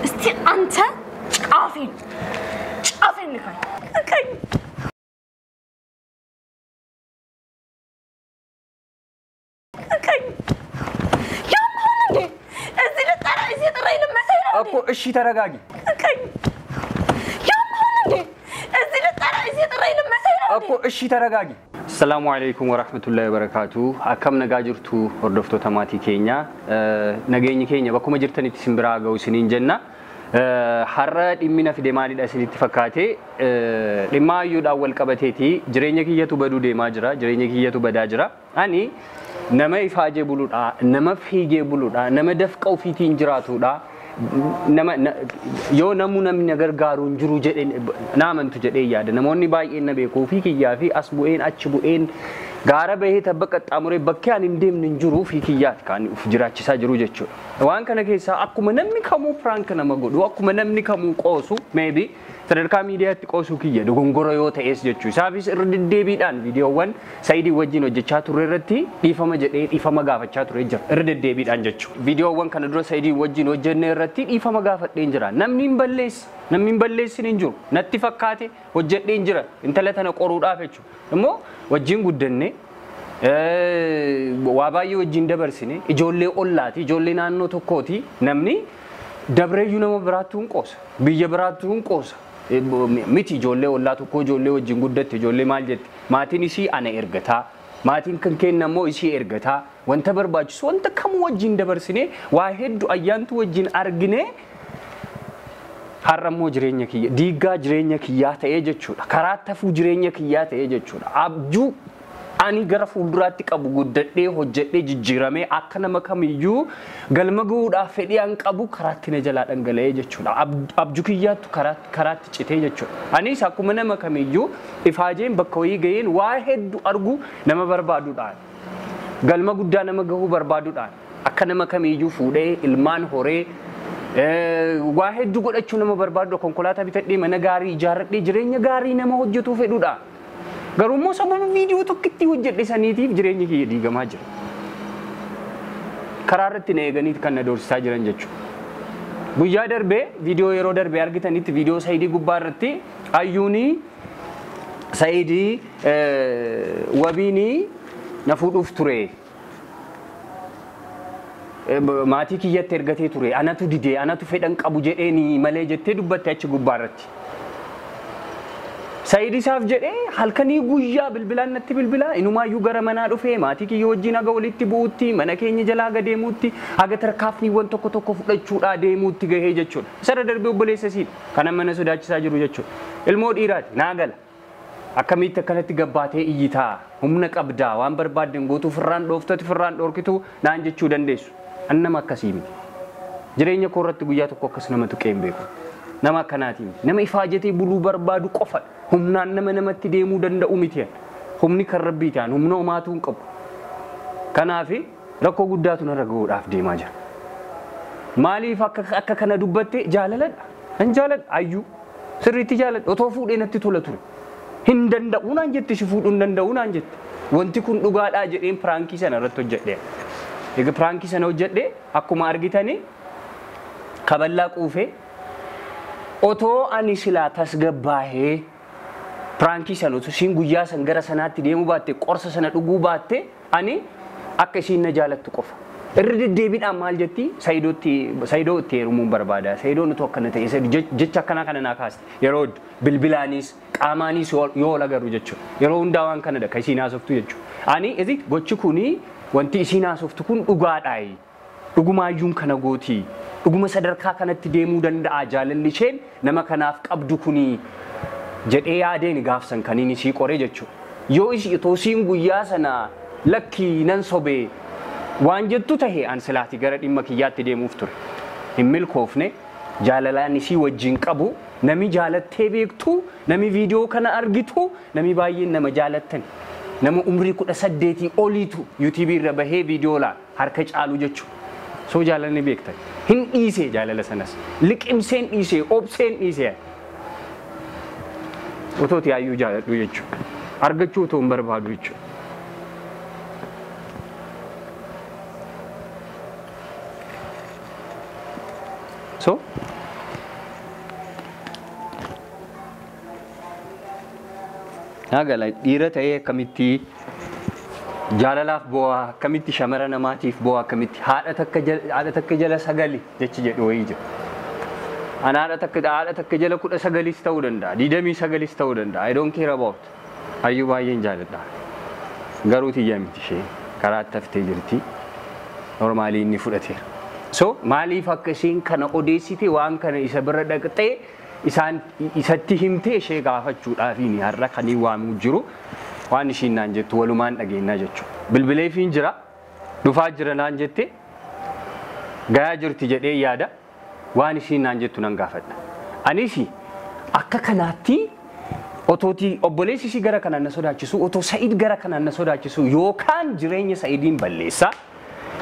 استي أنت عافين لكاي كاي كاي يا مالك أزيد ترى لما سير أكو إيش ترجعي كاي يا مالك أزيد ترى لما سير أكو إيش ترجعي السلام عليكم ورحمة الله وبركاته أكم نجاجرتو وردفتو تماتي كينيا نجيني كينيا بكم جرتني تسمبراغ وسنين جنة حرّة إمنا في دماغي داسين اتفاقاتي لما يود أول كبتيتي جرينيا كي يتوبدو دماجرا جرينيا كي يتوبداجرا أني نما يفاجئ بلودا نما فيجي بلودا نما دفق أو في تنجراتو دا nama yoo namuna nagar garuun jiru jedhe naamantu jedhe yaada namoonni baay'een na beekuu fi kiyyaa fi as bu'een achi bu'een gaara bahee tabbaqa xaamuree bakkee ani hin deemne hin jiru fi kiyyaati kan uf jiraachisaa jiru jechuudha waan kana keessaa akkuma namni kamuu prank nama godhu akkuma namni kamuu qoosu maybe sadarkaa miidiyaatti qoosuu kiyya dogongora yoo ta'es jechuudha isaafis irra deddeebiidhaan viidiyoowwan Saayidii wajjin hojjechaa turre irratti dhiifama jedhee dhiifama gaafachaa ture jira irra deddeebiidhaan jechuudha viidiyoowwan kana dura Saayidii wajjin hojjenne irratti dhiifama gaafadheen jira namni hin balleessin hin jiru natti fakkaate hojjedheen jira intala tana qoruudhaaf jechuudha immoo wajjin guddanne waa baay'ee wajjin dabarsine ijoollee ollaati ijoollee naannoo tokkooti namni dabreeyyuu nama biraattuun qoosa biyya biraattuun qoosa miti ijoollee ollaa tokko ijoollee wajjin guddatte ijoollee maal jette maatiin isii ana ergataa maatiin kan kenna immoo isii ergataa wanta barbaachisu wanta kamuu wajjin dabarsine waa hedduu ayyaantu wajjin argine har'ammoo jireenya kiyya diigaa jireenya kiyyaa ta'ee jechuudha karaa tafuu jireenya kiyyaa ta'ee jechuudha abjuu ani gara fuulduraatti qabu guddadhee hojjedhee jijjiiramee akka nama kamiyyuu galma guudhaaf fedhii an qabu karaatti na jalaa dhangala'ee jechuudha abjuu kiyyaattu karaatti citee jechuudha anis akkuma nama kamiyyuu ifaajeen bakka wayii ga'een waa hedduu argu nama barbaaduudhaan galma guddaa nama gahuu barbaaduudhaan akka nama kamiyyuu fuudhee ilmaan horee waa hedduu godhachuu nama barbaadu konkolaataa bitadhee mana gaarii ijaarradhee jireenya gaarii nama hojjetuu fedhuudha garuu sababa viidiyoo tokkitti hojjedhe saniitiif jireenya kiyya diigamaa jira karaa irratti na eeganiit kan na doorsisaa jiran jechuudha guyyaa darbee viidiyoo yeroo darbee argitanitti viidiyoo Saayidii gubbaa irratti ayyuunii Saayidii wabiinii na fuudhuuf ture maatii kiyyatti ergatee ture anatu didee anatu fedhan qabu jedheeni malee jettee dubbatte achi gubbaa irratti Saayidii saaf jedhee halkanii guyyaa bilbilaan natti bilbilaa inumaayyuu gara manaa dhufee maatii kiyya wajjin haga walitti bu'uutti mana keenya jalaa haga deemuutti haga tarkaafniiwwan tokko fudhachuudhaa deemuutti gahee jechuudha isarra darbee obboleessa isiidha kanan mana sodaachisaa jiru jechuudha ilmoo dhiiraati naa gala akkamitti akkanatti gabbaatee iyyitaa humna qabdaa waan barbaadden gootuu firraan dhooftoti firraan dhoorkitu naan jechuu dandeessu an nama akkasii miti jireenya koo irratti guyyaa tokko akkas nama tuqeen beeku nama akkanaati nama ifaajetee buluu barbaadu qofa humnaan namatti deemuu danda'u miti humni kan rabbii ta'an humna homaatu hin qabu kanaaf rakkoo guddaatu narra gahuudhaaf deemaa jira maaliif akka kana dubbatte jaalaladha an jaaladha ayyuu sirriitti jaaladha otoo fuudhee natti tola ture hin danda'u naan jette si fuudhuu hin danda'u naan jette wanti kun dhugaadhaa jedheen piraankii sana irratti hojjedhe egaa piraankii sana hojjedhe akkuma argitanii kaballaa quufee otoo ani silaa tasgabbaahee pranki sanotu siin guyyaa san gara sanaatti deemu baatte qorsa sana dhuguu baatte ani akka isiin na jaalattu qofa irra deddeebiidhaan maal jetti Saayidoo itti heerumuun barbaada Saayidoo nutu akkana ta'e jecha akkana kana naa kaaste yeroo bilbilaanis qaamaanis yoo lagaru jechuudha yeroo hundaa waan kanadha ka isiin haasoftu jechuudha ani ezi gochi kuni wanti isiin haasoftu kun dhugaadhaayi dhugumaayyuun kana gootii dhuguma sadarkaa kanatti deemuu danda'a jaalalli isheen nama kanaaf qabdu kuni jedhee yaadeen gaafsan kaniin isii qoree jechuudha yoo isii toosiin guyyaa sana lakkii nan sobee waan jettu tahee an silaati gara dhimma kiyyaatti deemuuf ture hin milkoofne jaalalaan isii wajjin qabu nami jaalattee beektu nami viidiyoo kana argitu nami baay'een nama jaalattan nama umrii 18 oliitu YouTube irra bahee viidiyoo laan harka caalu jechuudha soo jaalalni beektan hin dhiisee jaalala sanas liqimseen dhiisee obseen dhiisee otooti ayyuu jaaladhu jechuudha argachuu otoo hin barbaadu jechuudha so Nagala dhiira ta'ee akkamitti jaalalaaf bu'aa akkamitti shamara namaatiif bu'aa akkamitti haadha takka jala sagali jechi jedhu wayii jira. Ana haadha takka jala 19 ta'uu danda'a 29 ta'uu danda'a I don't care about. Hayyuu baay'een jaaladha. Garuu tiyyaa miti ishee karaa taftee jirti. Normaalii inni fudhateera. So maaliif akkasiin kana odeessite waan kana isa bira dhaqxee isatti himtee ishee gaafachuudhaafiin har'a kanii waamuu jiru waan ishiin naan jettu walumaan dhageenyaa jechuudha. Bilbileefiin jira dhufaa jira naan jette gayaa jirti jedhee yaada waan ishiin naan jettu nan gaafadha. Anis akka kanaatti otooti obboleessi ishii gara kanaan na sodaachisu otoo Sa'iid gara kanaan na sodaachisu yookaan jireenya Sa'iidiin balleessa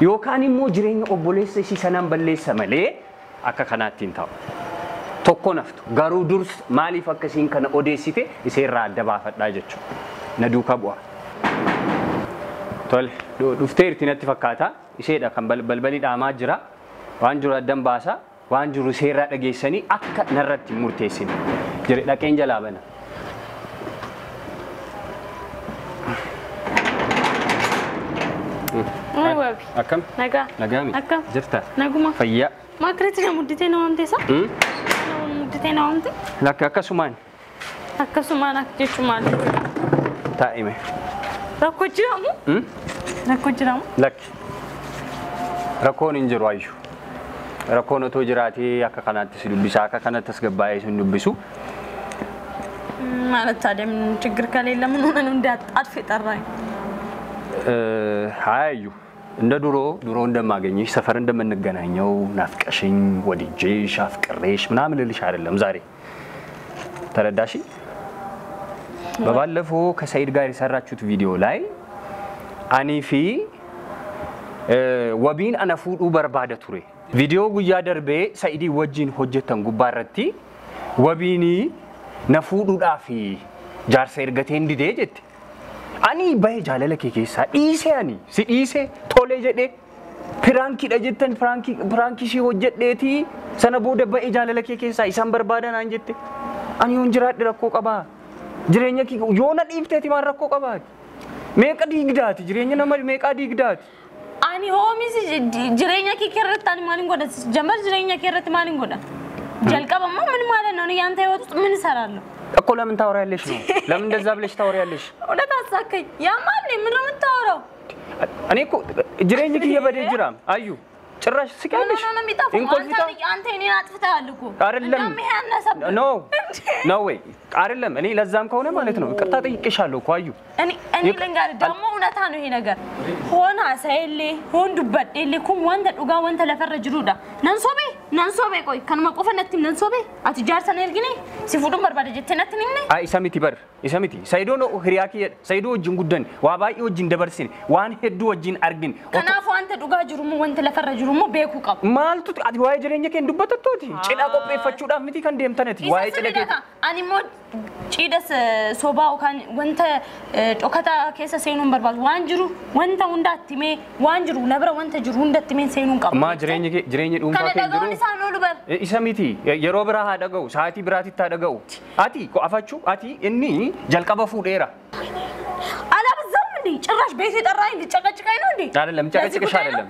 yookaan immoo jireenya obboleessa ishii sanaan balleessa malee akka kanaatti hin ta'u. Tokko naftu garuu dursa maaliif akkasiin kana odeessite iseerraa adda baafadhaa jechuudha. Na duukaa bu'a. Tole dhufteerti natti fakkaata. Isheedha kan balbalii dhaamaa jira. Waan jiru addan baasa. Waan jiru seerraa dhageessanii akka narratti murteessine. Jire dhaqeen jalaa bana. Akkam? Nagaa. Nagaami. Akkam? Jirta? Naguma. Fayyaa. Maakirratti na mudditee na waamteessa? Mudditee na waamte? Lakki akkasumaan. Akkasumaan akka jechuun maal? Taa'ime. Rakkoo jiramu? Rakkoo jiramu? Lakki. Rakkoon hin jiru ayyuu. Rakkoon otoo jiraatee akka kanaatti si dubbisa akka kanatti as gabbaa'ee si dubbisu. ማለት ታዲያ ምን ችግር ከሌለ ምን ሆነ ነው እንዳጣጥፍ የጠራኝ? አዩ እንደ ድሮ እንደማገኝሽ ሰፈር እንደምንገናኘው ናፍቀሽኝ ወድጄሽ አፍቅሬሽ ምናምን ልልሽ አይደለም ዛሬ ተረዳሽ? በባለፈው ከሰይድ ጋር የሰራችሁት ቪዲዮ ላይ አኒፊ ወቢን አነፉዱ በርባደ ቱሬ ቪዲዮ ጉያ ደርቤ ሰይዲ ወጂን ሆጀተን ጉባረቲ ወቢኒ nafuudhuudhaafi jaarsa ergatee ndidee jette ani bahe jaalala kee keessaa dhiisee ani si dhiisee tolee jedhee piraankiidha jettan piraankii ishee hojjedheetii sana booda bahe jaalala kee keessaa isaan barbaadan aan jette ani yoon jiraadhe rakkoo qabaa jireenya kee yoona dhiifteeti maan rakkoo qabaati meeqa diigdaati jireenya nama meeqa diigdaati ani hoomis jireenya kee irratti ani maalin godha jamar jireenya kee irratti maalin godha jalqabማ ምን ማለት ነው ያንተ ህይወት ውስጥ ምን ሰራለሁ እኮ ለምን ታወሪያለሽ ነው ለምን እንደዛ ብለሽ ታወሪያለሽ ወለታ አሳከኝ ያማል ምን ነው የምታወራው እኔ እኮ ጅሬኝ ከየ በደ ጅራም አዩ ጭራሽ ስቃለሽ ኢንኮንፊታ አንተ እኔን አጥፍተሃል እኮ አይደለም ኖ ዌይ አይደለም እኔ ለዛም ከሆነ ማለት ነው ይቅርታ ጠይቄሻለሁ እኮ አዩ እኔ ለንጋር ደግሞ እውነታ ነው ይሄ ነገር ሆና ሳይሌ ሆንዱ በደሌ ኩም ወንተ ዱጋ ወንተ ለፈረጅሩዳ ነንሶቤ ቆይ ከነማ ቆፈነትም ነንሶቤ አትጃርሰን እርግኔ ሲፉዱን በርባደ ጀተነትኝ ነኝ አይ ኢሳሚቲ ሳይዶ ነው ህሪያኪ ሳይዶ ወጅን ጉደን ዋባይ ወጅን ደበርሲን ዋን ሄዱ ወጅን አርግን ከናፉ አንተ ዱጋ ጅሩሙ ወንተ ለፈረጅሩሙ ቤኩ ቀብ ማልቱ ዋይ ጅሬኛ ከን ዱበተቶቲ ጭዳ ቆጴፈቹዳ ምቲ ከን ደምተነት ዋይ ጭለከ አኒሞ ጭደስ ሶባው ካን ወንተ ጮከታ ከሰ ሰይኑን በርባዝ ዋንጅሩ ወንተ ወንዳትሜ ዋንጅሩ ነብረ ወንተ ጅሩ ወንዳትሜ ሰይኑን ቀብ ማ ጅሬኛ ዱንፋ ከጅሩ ኢሳሚቲ የሮብራ ሃደገው ሳቲ ብራቲ ታደገው አቲ ቆአፋቹ አቲ እኒ ጀልቀበ ፉዴራ አላበዛም እንዴ ጭራሽ ቤት የጠራኝ ልጨቀጭቀኝ ነው እንዴ አይደለም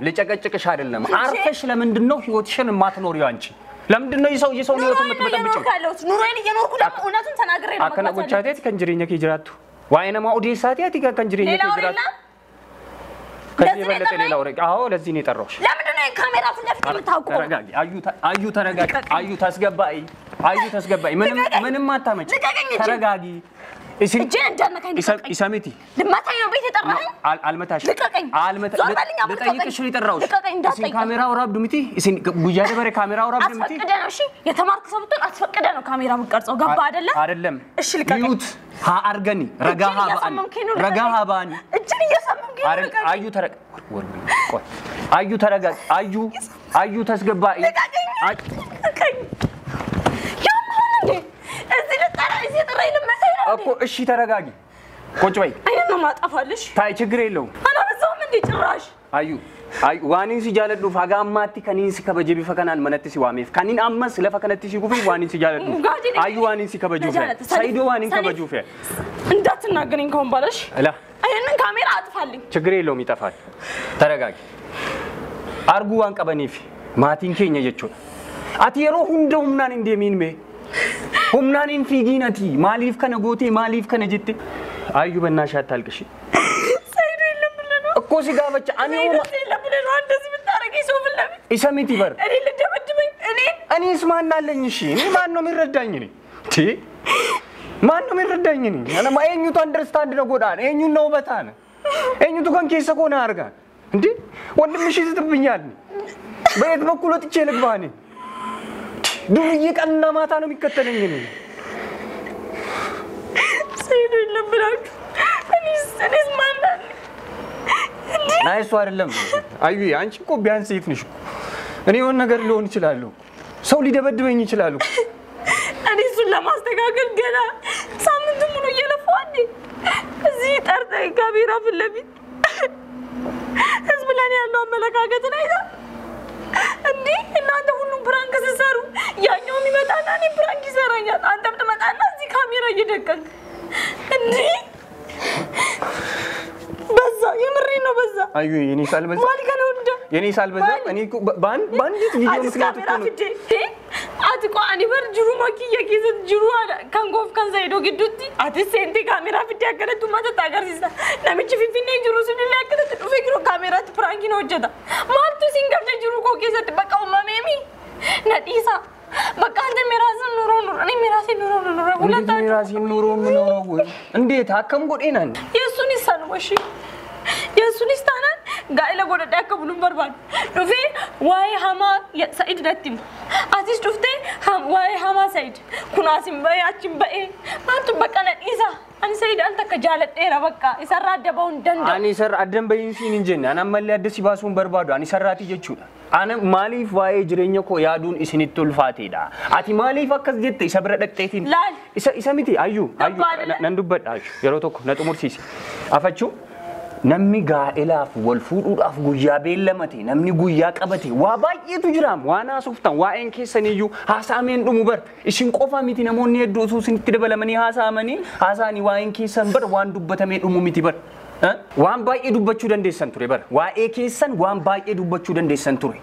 ልጨቀጭቅሽ አይደለም አርፈሽ ለምንድነው ህይወትሽን ማትኖሪው አንቺ ለምንድነው የሰው ህይወት የምትበጠብጪው ኑሮዬን እየኖርኩ ደግሞ እውነቱን ተናግሬ ነው አከነ ጎቻቴት ከንጅሪኛ ከጅራቱ ዋይነማ ኦዲሳቲ አቲ ከንጅሪኛ ከጅራቱ ከዚህ በለጠ ሌላ ወሬ አዎ ለዚህ ነው የጠራሁሽ ለምንድነው ካሜራ ፊት ለፊት የምታውቀው ተረጋጊ አዩ ተረጋጊ አዩ ታስገባይ ምንም አታመጭ ተረጋጊ ኢሳሚቲ ልማታኝ ነው ቤት የጠራኸኝ አልመታሽ ልጠይቅሽ የጠራሁሽ እሲን ካሜራው ራብ ዱምቲ እሲን ጉያ ደበረ ካሜራው ራብ ዱምቲ አስፈቅደ ነው እሺ የተማርኩ ሰው ብትሆን አስፈቅደ ነው ካሜራ የምትቀርጸው ገባ አይደለም እሺ ልቀቀኝ ዩት ها أرجعني رجاها بان الجني يسمم كيلو أيو ترى أيو ترى أيو تسقبائي يا مالك أزيد ترى لما سيرا أكو إيشي ترى كوج باي أنا ما أطفالش تاي تجري له أنا بسوي مني جراش أيو Ay waan inni si jaaladhuuf haga ammaatti kan inni si kabaje bifa kanaan manatti si waameef kan inni ammas lafa kanatti si gufuuf waan inni si jaaladhuuf ay waan inni si kabajuuf Saidoo waan inni kabajuuf እንዳትናገረኝ ከሆነ ባለሽ አላ አይንን ካሜራ አጥፋልኝ ችግር የለውም ይጠፋል ተረጋጊ አርጉ ዋን ቀበኒፍ ማቲን ኬኛ jechuudha ati yeroo hunda humnaan indeemiin mee humnaan in fiiginati maaliif kana goote maaliif kana jette ayyu bannaash atalqishi Saidoo የለም ብለህ ነው እኮ ሲጋበቻ እኔ የለም ብለህ ነው እንደዚህ ብታረጊ ሰው ብለህ ኢሰሚቲ በር እኔ ልደበድበኝ እኔስ ማን አለኝ እሺ እኔ ማን ነው የሚረዳኝ እኔ ቲ ማን ነው የሚረዳኝ እኔ انا ما እኙቱ አንደርስታንድ ነው ጎዳን እኙ ነው በታነ እኙቱ ከን ኬሰ ኮና አርጋ እንዴ ወንድምሽ ይዝትብኛል በየት በኩል ወጥቼ ልግባኔ ዱርዬ ቀንና ማታ ነው የሚከተለኝ እኔ Saidoo የለም ብላችሁ እኔስ ማን አለ ናይሱ አይደለም አዩ አንቺ እኮ ቢያንስ ሴት ነሽ እኔ የሆነ ነገር ሊሆን ይችላል ሰው ሊደበድበኝ ይችላል እኔ እሱን ለማስተካከል ገና ሳምንት ሙሉ እየለፋሁ አይደል እዚህ ጠርተህ ካሜራ ፊት ለፊት ህዝብ ላይ ያለው አመለካከት ነው አይደል እንዴ እናንተ ሁሉም ፕራንክ ሲሰሩ ያኛው የሚመጣና እኔ ፕራንክ ይሰራኛል አንተም ትመጣና እዚህ ካሜራ እየደቀንክ እንዴ በዛ የምሬ ነው በዛ አዩ የኔ ሳልበዛ ማሊካ ነው እንደ የኔ ሳልበዛ እኔ ባንዲት ቪዲዮ ምክንያት እኮ ነው አትቆ አኒ በር ጅሩ ማኪያ ኪዘት ጅሩ ካንጎፍ ካን Saidoo ግዱቲ አትሴንቲ ካሜራ ፊት ያከለቱ ማታ ታገርሲሳ ነምቺ ፊፊኔ ጅሩ ሲል ያከለቱ ዱፌ ግሮ ካሜራ ፕራንክ ነው ወጀዳ ማልቱ ሲንገር ጅሩ ኮ ኪዘት በቃው ማሜሚ ነዲሳ በቃ አንተ ሚራስን ኑሮ እኔ ሚራስን ኑሮ ሁለታ ሚራስን ኑሮ ምን ነው እንዴት አከም ጎዴናን የሱን ይሰልወሽ የሱን ይስታናን ጋይለ ጎደዳ ከብሉን በርባን ዱፌ ዋይ ሃማ የሳይድ ነቲም አቲስ ዱፍቴ ዋይ ሃማ ሳይድ ኩናሲም በያችን በኤ አንተ በቃ ነዲሳ አን ሳይድ አንተ ከጃለጤራ በቃ ይሰራ ደባውን ደንዳ አን ይሰራ አደም በይንሲን እንጀና አና ማሊ አደስ ይባሱን በርባዱ አን ይሰራቲ ጀቹዳ አነ ማሊፍ ዋይ ጅሬኛ ኮ ያዱን ኢስኒቱል ፋቲዳ አቲ ማሊፍ አከስ ጀተ ይሰብረ ደቅቴቲን ኢሰሚቲ አዩ ነንዱበት አዩ የሮቶኮ ነጥሙርሲሲ አፈቹ namni gaa'elaaf wal fuudhuudhaaf guyyaa beellamate namni guyyaa qabate waa baay'eetu jiraam waan haasoftan waa'een keessaniyyuu haasaameen dhumu bar isin qofa miti namoonni hedduu osoo isinitti dabalamanii haasaamanii haasaanii waa'een keessan bar waan dubbatamee dhumu miti bar waan baay'ee dubbachuu dandeessan ture bar waa'ee keessan waan baay'ee dubbachuu dandeessan ture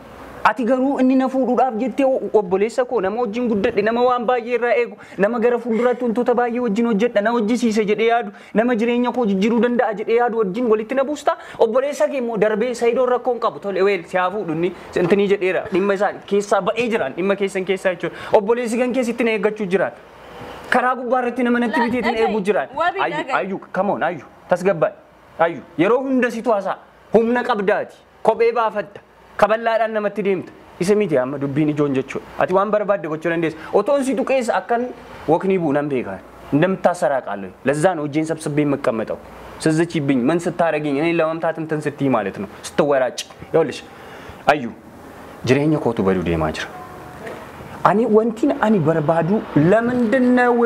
ati garuu inni na fuudhuudhaaf jettee obboleessa koo nama wajjin guddadhe nama waan baay'ee irraa eegu nama gara fuulduraatti wantoota baay'ee wajjin hojjedha na hojjisiise jedhee yaadu nama jireenya koo jijjiiruu danda'a jedhee yaadu wajjin walitti na buusta obboleessa kee immoo darbee Saidoo rakkoon qabu tole weel si haa fuudhunni sentanii jedheera dhimma isaa keessaa ba'ee jiraan dhimma keessan keessaa jechuudha obboleessi kan keessatti na eeggachuu jiraan karaa gubbaarratti nama natti biteetiin eeguu jiraan ayyu come on ayyu tasgabbaa ayyu yeroo hunda situ haasaa humna qabdaati kophee baafatta kaballaadhaan namatti deemta isa miti amma dubbiin ijoon jechuudha ati waan barbaadde gochuu dandeessa otoon si tuqeessa akkan woknii buunan beekan እንደምታሰራቃለህ ለዛ ነው እጄን ሰብስቤ መቀመጠው ስለዚህብኝ ምን ስታረገኝ እኔ ለማምታት እንትን ስትይ ማለት ነው ስትወራጭ ይኸውልሽ አዩ ጅሬኛ ኮቱ በዱ ደማጅራ አኒ ወንቲን አኒ በርባዱ ለምንድነው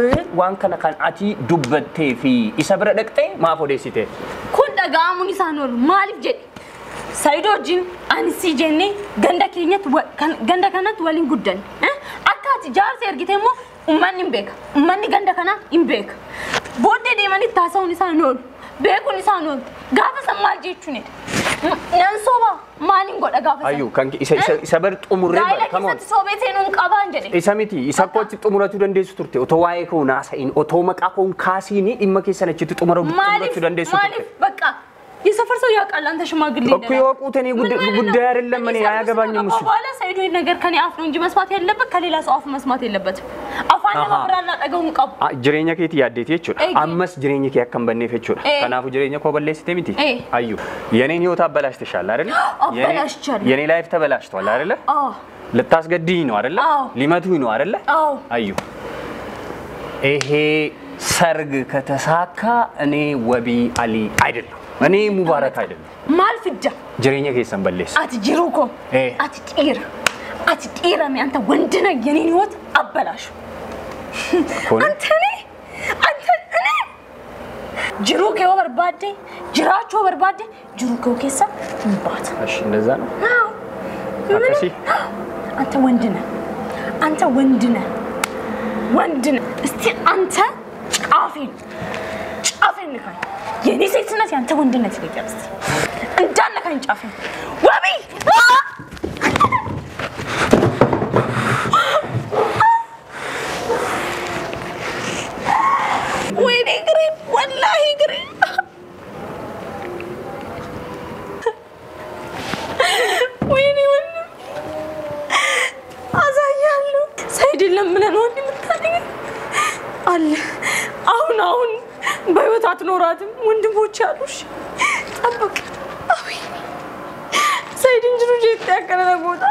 ዋን ከነካን አቲ ዱበቴ ፊ ይሰብረ ደቅጤ ማፎዴሲቴ ኩን ደጋሙን ይሳኖር ማሊፍ ጀ Saidoo jin ansi jenne ganda kanat walin guddan akkati jaarsi ergite mo ummanni beeka ummanni ganda kana imbeka bodde deemani taasawun isaa nool beekun isaa nool gaafa sammaal jechuune nan soba maalin godha gaafa ayu kan isa bar xumurre bar come on sobeeteen un qabaan jedhe isa miti isa kochi xumuratu dandeessu turte oto waa'ee koo naasa'in oto maqaa koon kaasiini dhimma keessan achitti xumuratu dandeessu turte maalif bakka የሰፈር ሰው ያውቃል አንተ ሽማግሌ እኮ ያውቁት እኔ ጉዳይ አይደለም እኔ አያገባኝም እሱ ባላ Saidoo ነገር ከኔ አፍ ነው እንጂ መስማት ያለበት ከሌላ ሰው አፍ መስማት የለበትም አፋን ለማብራላ ጠገውን ቀብ ጅሬኛ ከቲ ያዴት ይችላል አመስ ጅሬኛ ከያከም በኔፍ ይችላል ከናፉ ጅሬኛ ኮበለሲቴ ሚቲ አዩ የኔን ህይወት አበላሽተሻል አይደል የኔ ላይፍ ተበላሽቷል አይደል ልታስገድኝ ነው አይደል ሊመቱኝ ነው አይደል አዩ ይሄ ሰርግ ከተሳካ እኔ ወቢ አሊ አይደለም እኔ ሙባረክ አይደለም ማልፍጃ ጅሬኛ ከሰን በለስ አትጅሩኮ አትጢራ አንተ ወንድ ነህ የኔን ህይወት አበላሽ አንተ እኔ جروك يا بربادي جراچو بربادي جروك وكيسا بات እሺ እንደዛ ነው አከሲ አንተ ወንድነህ እስቲ አንተ ጫፌን ንካኝ የኔ ሴትነት ያንተ ወንድነት ይገርስ እንዳነካኝ ጫፌን ወቢ ወይኔ ግሬ ወላሂ ግሬ ወይኔ አዛያለሁ ሳይድ ለምን ነው እንደምታደርግ አለ አሁን በህይወት አትኖራትም ወንድሞች አሉሽ ጠብቅ አይ ሳይድ እንጅሩ ጀት ያከረለ ቦታ